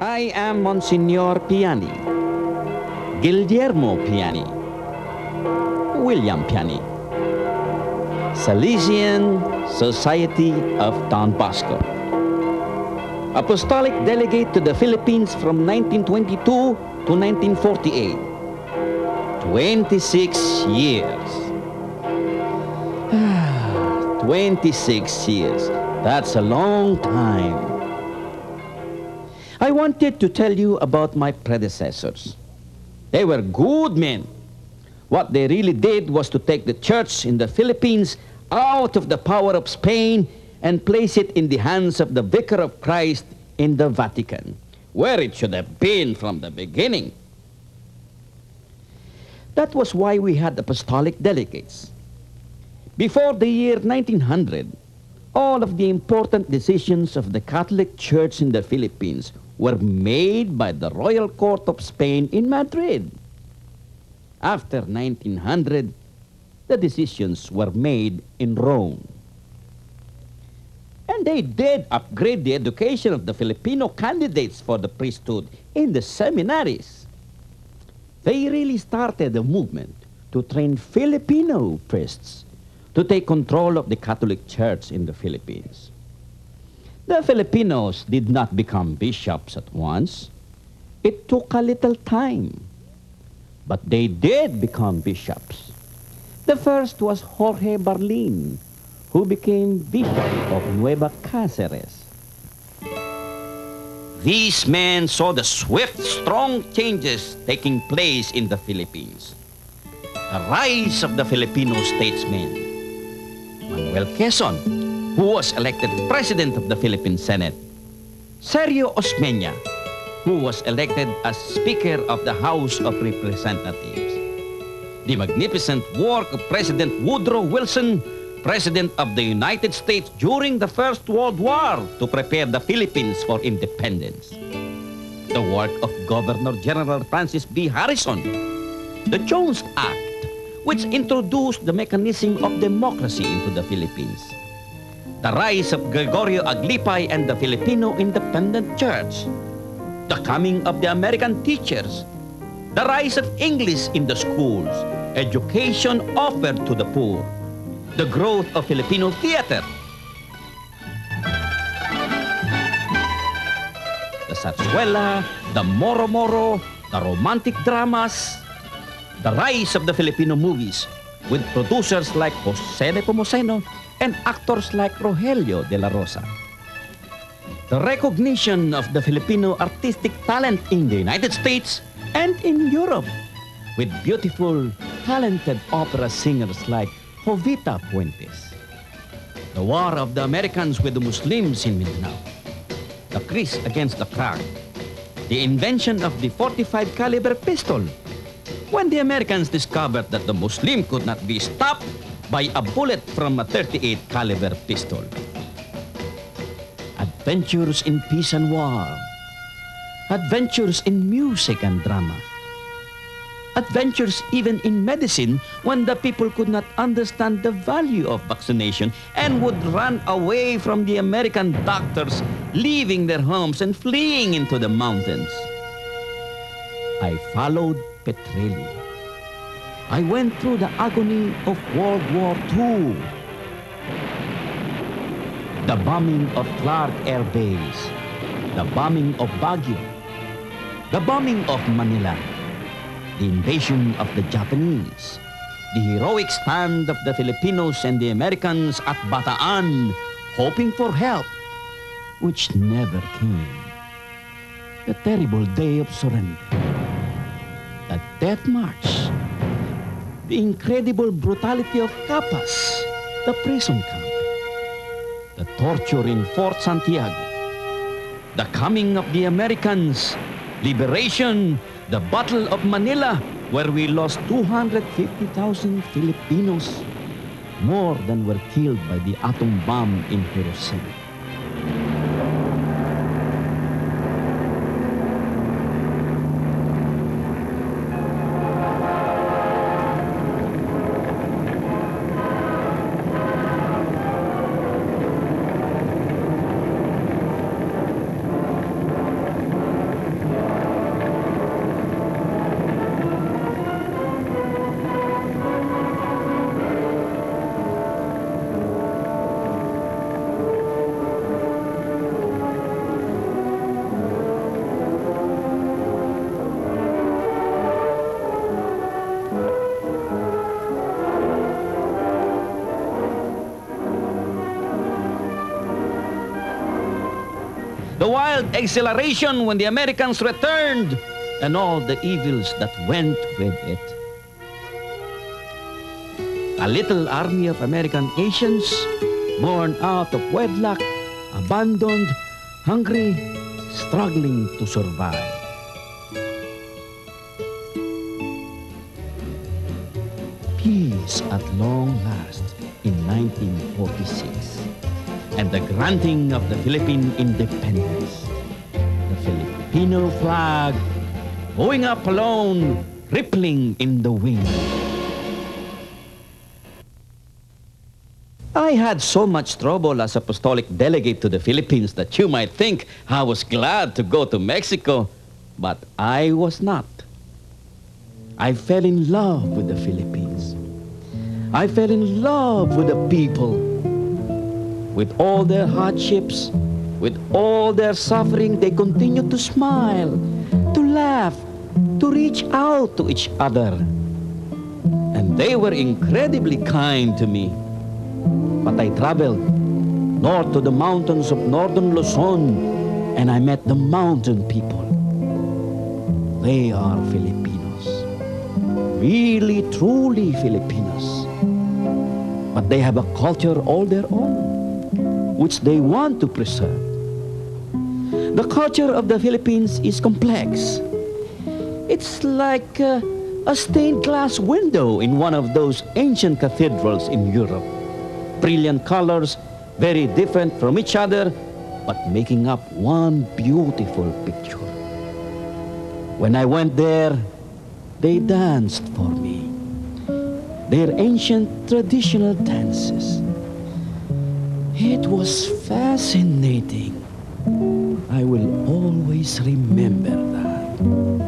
I am Monsignor Piani, Guillermo Piani, William Piani, Salesian Society of Don Bosco, Apostolic Delegate to the Philippines from 1922 to 1948. 26 years. 26 years. That's a long time. I wanted to tell you about my predecessors. They were good men. What they really did was to take the church in the Philippines out of the power of Spain and place it in the hands of the Vicar of Christ in the Vatican, where it should have been from the beginning. That was why we had apostolic delegates. Before the year 1900, all of the important decisions of the Catholic Church in the Philippines were made by the Royal Court of Spain in Madrid. After 1900, the decisions were made in Rome. And they did upgrade the education of the Filipino candidates for the priesthood in the seminaries. They really started a movement to train Filipino priests to take control of the Catholic Church in the Philippines. The Filipinos did not become bishops at once. It took a little time. But they did become bishops. The first was Jorge Barlin, who became Bishop of Nueva Cáceres. These men saw the swift, strong changes taking place in the Philippines. The rise of the Filipino statesmen. Manuel Quezon, who was elected President of the Philippine Senate. Sergio Osmeña, who was elected as Speaker of the House of Representatives. The magnificent work of President Woodrow Wilson, President of the United States during the First World War to prepare the Philippines for independence. The work of Governor General Francis B. Harrison. The Jones Act, which introduced the mechanism of democracy into the Philippines. The rise of Gregorio Aglipay and the Filipino Independent Church. The coming of the American teachers. The rise of English in the schools. Education offered to the poor. The growth of Filipino theater. The zarzuela, the moro-moro, the romantic dramas. The rise of the Filipino movies with producers like Jose de Pomoceno and actors like Rogelio de la Rosa. The recognition of the Filipino artistic talent in the United States and in Europe with beautiful, talented opera singers like Jovita Puentes. The war of the Americans with the Muslims in Mindanao. The Kris against the crack. The invention of the 45 caliber pistol. When the Americans discovered that the Muslim could not be stopped by a bullet from a 38 caliber pistol. Adventures in peace and war. Adventures in music and drama. Adventures even in medicine when the people could not understand the value of vaccination and would run away from the American doctors, leaving their homes and fleeing into the mountains. I followed Petrelli. I went through the agony of World War II. The bombing of Clark Air Base. The bombing of Baguio. The bombing of Manila. The invasion of the Japanese. The heroic stand of the Filipinos and the Americans at Bataan, hoping for help, which never came. The terrible day of surrender. The death march, the incredible brutality of Capas, the prison camp, the torture in Fort Santiago, the coming of the Americans, liberation, the Battle of Manila, where we lost 250,000 Filipinos, more than were killed by the atom bomb in Hiroshima. the wild exhilaration when the Americans returned, and all the evils that went with it. A little army of American Asians, born out of wedlock, abandoned, hungry, struggling to survive. Peace at long last in 1946, and the granting of the Philippine independence. The Filipino flag going up alone, rippling in the wind. I had so much trouble as apostolic delegate to the Philippines that you might think I was glad to go to Mexico, but I was not. I fell in love with the Philippines. I fell in love with the people. With all their hardships, with all their suffering, they continued to smile, to laugh, to reach out to each other. And they were incredibly kind to me. But I traveled north to the mountains of northern Luzon, and I met the mountain people. They are Filipinos, really, truly Filipinos. But they have a culture all their own, which they want to preserve. The culture of the Philippines is complex. It's like a stained glass window in one of those ancient cathedrals in Europe. Brilliant colors, very different from each other, but making up one beautiful picture. When I went there, they danced for me. Their ancient traditional dances. It was fascinating. I will always remember that.